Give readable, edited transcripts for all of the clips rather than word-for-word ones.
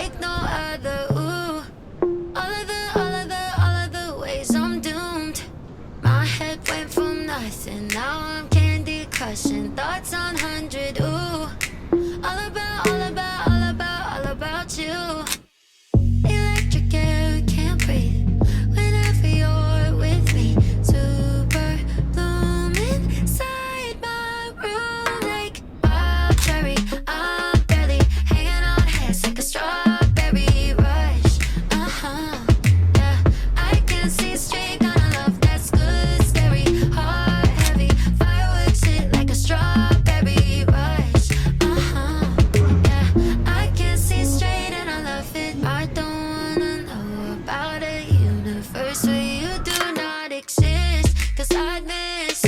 like no other. Ooh, all of the ways I'm doomed. My head went from nothing, now I'm candy crushing. Thoughts on 100. Ooh, all about you. Electric air, we can't breathe whenever you're with me. Super bloom inside my room like wild cherry. I'm barely hanging on hands like a strawberry rush. Yeah, I can see straight down a love that's good, scary, heart heavy. Fireworks hit like a strawberry rush. Yeah, I can see straight and I love it. I don't wanna know about a universe where you do not exist, 'cause I'd miss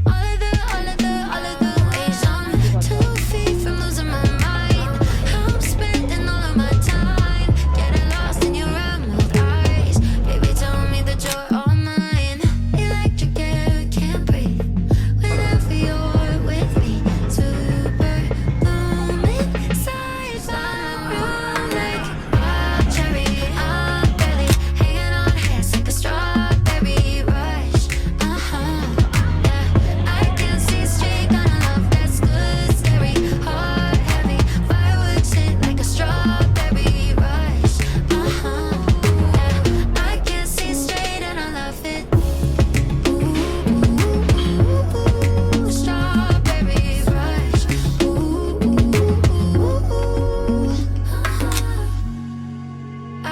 all of the ways I'm 2 feet from losing my mind. I'm spending all of my time getting lost in your emerald eyes. Baby, tell me that you're all mine. Electric air, can't breathe whenever you're with me. Super bloom inside my room like wild cherry. I'm barely hanging on hands like a strawberry rush. Yeah, I can see straight down a love that's good, scary, heart heavy. Fireworks hit like a strawberry rush. Yeah, I can see straight and I love it. Ooh, strawberry rush. I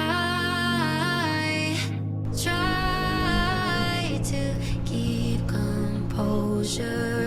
try to keep composure.